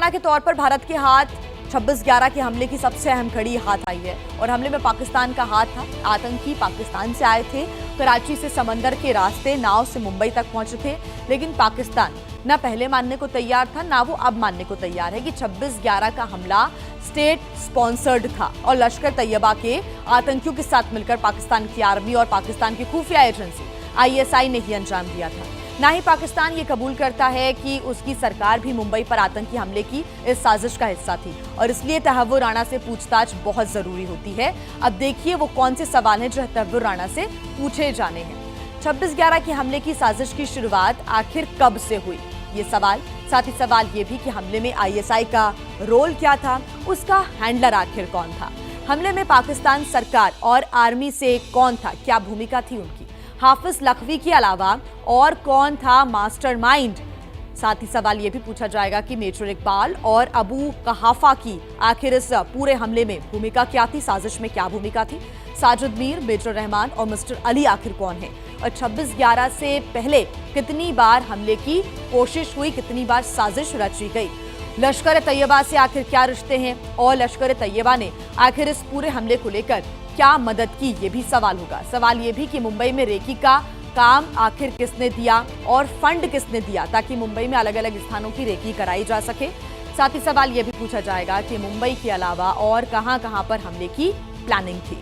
राणा के तौर पर भारत के हाथ 26/11 के हमले की सबसे अहम कड़ी हाथ आई है और हमले में पाकिस्तान का हाथ था। आतंकी पाकिस्तान से आए थे, कराची से समंदर के रास्ते नाव से मुंबई तक पहुंचे थे, लेकिन पाकिस्तान न पहले मानने को तैयार था, ना वो अब मानने को तैयार है कि 26/11 का हमला स्टेट स्पॉन्सर्ड था और लश्कर तैयबा के आतंकियों के साथ मिलकर पाकिस्तान की आर्मी और पाकिस्तान की खुफिया एजेंसी ISI ने ही अंजाम दिया था। ना ही पाकिस्तान ये कबूल करता है कि उसकी सरकार भी मुंबई पर आतंकी हमले की इस साजिश का हिस्सा थी और इसलिए तहव्वुर राणा से पूछताछ बहुत जरूरी होती है। अब देखिए वो कौन से सवाल हैं जो तहव्वुर राणा से पूछे जाने हैं। 26/11 के हमले की साजिश की शुरुआत आखिर कब से हुई, ये सवाल। साथ ही सवाल ये भी कि हमले में ISI का रोल क्या था, उसका हैंडलर आखिर कौन था, हमले में पाकिस्तान सरकार और आर्मी से कौन था, क्या भूमिका थी उनकी, हाफिज लखवी के अलावा और कौन था मास्टरमाइंड। साथ ही सवाल यह भी पूछा जाएगा कि मेजर इकबाल और अबू कहाफा की आखिर इस पूरे हमले में भूमिका क्या थी, साजिश में क्या भूमिका थी, साजिद मीर, मेजर रहमान और मिस्टर अली आखिर कौन है और 26/11 से पहले कितनी बार हमले की कोशिश हुई, कितनी बार साजिश रची गई, लश्कर तैयबा से आखिर क्या रिश्ते हैं और लश्कर तैयबा ने आखिर इस पूरे हमले को लेकर क्या मदद की, ये भी सवाल होगा। सवाल ये भी कि मुंबई में रेकी का काम आखिर किसने दिया और फंड किसने दिया ताकि मुंबई में अलग अलग स्थानों की रेकी कराई जा सके। साथ ही सवाल ये भी पूछा जाएगा कि मुंबई के अलावा और कहां-कहां पर हमले की प्लानिंग थी।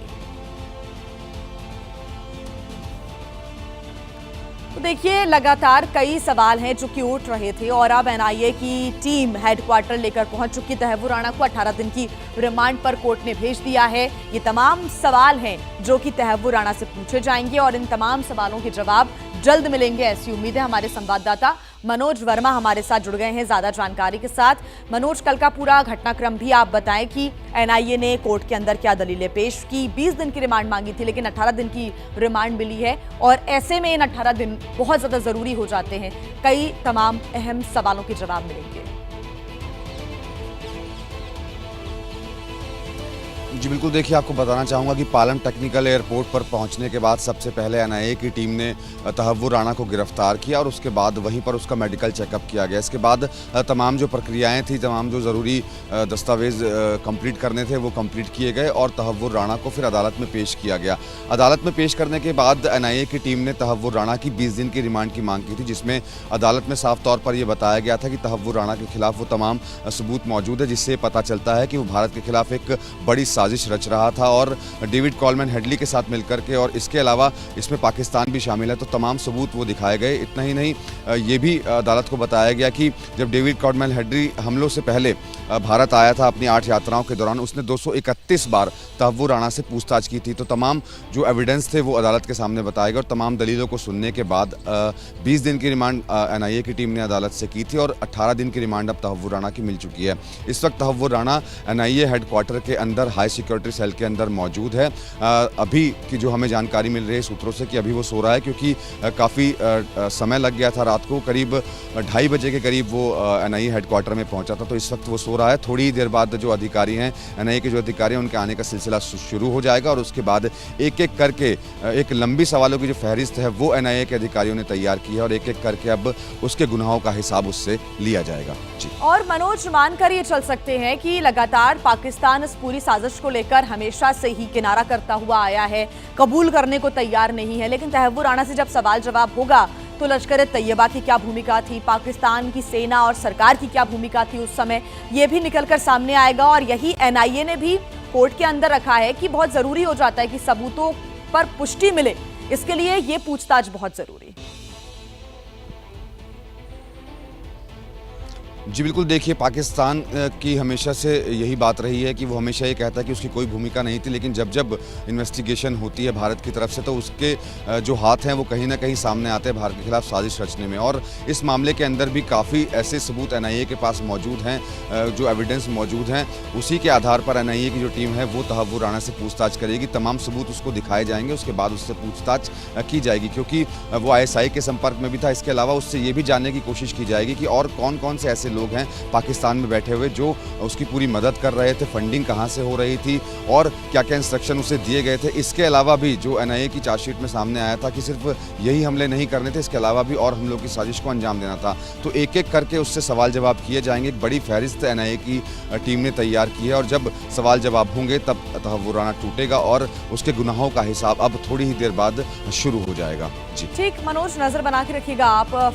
तो देखिए लगातार कई सवाल हैं जो कि उठ रहे थे और अब NIA की टीम हेडक्वार्टर लेकर पहुंच चुकी। तहव्वुर राणा को 18 दिन की रिमांड पर कोर्ट ने भेज दिया है। ये तमाम सवाल हैं जो कि तहव्वुर राणा से पूछे जाएंगे और इन तमाम सवालों के जवाब जल्द मिलेंगे, ऐसी उम्मीद है। हमारे संवाददाता मनोज वर्मा हमारे साथ जुड़ गए हैं ज्यादा जानकारी के साथ। मनोज, कल का पूरा घटनाक्रम भी आप बताएं कि NIA ने कोर्ट के अंदर क्या दलीलें पेश की। 20 दिन की रिमांड मांगी थी लेकिन 18 दिन की रिमांड मिली है और ऐसे में इन 18 दिन बहुत ज्यादा जरूरी हो जाते हैं, कई तमाम अहम सवालों के जवाब मिलेंगे। जी बिल्कुल, देखिए आपको बताना चाहूँगा कि पालम टेक्निकल एयरपोर्ट पर पहुंचने के बाद सबसे पहले NIA की टीम ने तहव्वुर राणा को गिरफ्तार किया और उसके बाद वहीं पर उसका मेडिकल चेकअप किया गया। इसके बाद तमाम जो प्रक्रियाएं थी, तमाम जो ज़रूरी दस्तावेज कंप्लीट करने थे वो कंप्लीट किए गए और तहव्वुर राणा को फिर अदालत में पेश किया गया। अदालत में पेश करने के बाद NIA की टीम ने तहव्वुर राणा की 20 दिन की रिमांड की मांग की थी, जिसमें अदालत में साफ तौर पर यह बताया गया था कि तहव्वुर राणा के खिलाफ वो तमाम सबूत मौजूद है जिससे पता चलता है कि वो भारत के खिलाफ एक बड़ी साजिश रच रहा था और डेविड कॉलमैन हेडली के साथ मिलकर के, और इसके अलावा इसमें पाकिस्तान भी शामिल है, तो तमाम सबूत वो दिखाए गए। इतना ही नहीं, ये भी अदालत को बताया गया कि जब डेविड कॉलमैन हेडली हमलों से पहले भारत आया था अपनी 8 यात्राओं के दौरान, उसने 231 बार तहव्वुर राणा से पूछताछ की थी। तो तमाम जो एविडेंस थे वो अदालत के सामने बताए गए और तमाम दलीलों को सुनने के बाद 20 दिन की रिमांड NIA की टीम ने अदालत से की थी और 18 दिन की रिमांड अब तहव्वुर राणा की मिल चुकी है। इस वक्त तहव्वुर राणा NIA हेडक्वार्टर के अंदर हाई सिक्योरिटी सेल के अंदर मौजूद है। अभी की जो हमें जानकारी मिल रही है सूत्रों से कि अभी वो सो रहा है, क्योंकि काफ़ी समय लग गया था, रात को करीब 2:30 बजे के करीब वो NIA हेडक्वार्टर में पहुंचा था, तो इस वक्त वो सो रहा है। थोड़ी देर बाद जो अधिकारी हैं NIA के जो अधिकारी हैं उनके आने का सिलसिला शुरू हो जाएगा और उसके बाद एक एक करके एक लंबी सवालों की जो फहरिस्त है वो NIA के अधिकारियों ने तैयार की है और एक एक करके अब उसके गुनाहों का हिसाब उससे लिया जाएगा। जी। और मनोज, मानकर ये चल सकते हैं कि लगातार पाकिस्तान इस पूरी साजिश को लेकर हमेशा से ही किनारा करता हुआ आया है, कबूल करने को तैयार नहीं है, लेकिन तहव्वुर राणा से जब सवाल जवाब होगा तो लश्कर तैयबा की क्या भूमिका थी, पाकिस्तान की सेना और सरकार की क्या भूमिका थी उस समय, ये भी निकलकर सामने आएगा। और यही NIA ने भी कोर्ट के अंदर रखा है कि बहुत जरूरी हो जाता है कि सबूतों पर पुष्टि मिले, इसके लिए ये पूछताछ बहुत जरूरी। जी बिल्कुल, देखिए पाकिस्तान की हमेशा से यही बात रही है कि वो हमेशा ये कहता है कि उसकी कोई भूमिका नहीं थी, लेकिन जब जब इन्वेस्टिगेशन होती है भारत की तरफ से तो उसके जो हाथ हैं वो कहीं ना कहीं सामने आते हैं भारत के खिलाफ साजिश रचने में। और इस मामले के अंदर भी काफ़ी ऐसे सबूत NIA के पास मौजूद हैं, जो एविडेंस मौजूद हैं, उसी के आधार पर NIA की जो टीम है वो तहव्वुर राणा से पूछताछ करेगी। तमाम सबूत उसको दिखाए जाएंगे, उसके बाद उससे पूछताछ की जाएगी, क्योंकि वो ISI के संपर्क में भी था। इसके अलावा उससे ये भी जानने की कोशिश की जाएगी कि और कौन कौन से ऐसे लोग लोग हैं पाकिस्तान में बैठे हुए जो उसकी पूरी मदद कर रहे थे, फंडिंग कहाँ से हो रही थी और क्या क्या इंस्ट्रक्शन उसे दिए गए थे। इसके अलावा भी जो एनआईए की चार्जशीट में सामने आया था कि सिर्फ यही हमले नहीं करने थे, इसके अलावा भी और हमलों की साजिश को अंजाम देना था। तो एक एक करके उससे सवाल जवाब किए जाएंगे। एक बड़ी फहरिस्त एनआईए की टीम ने तैयार की है और जब सवाल जवाब होंगे तब तहव्वुर राणा टूटेगा और उसके गुनाहों का हिसाब अब थोड़ी ही देर बाद शुरू हो जाएगा। जी ठीक मनोज, नजर बना के रखिएगा आप।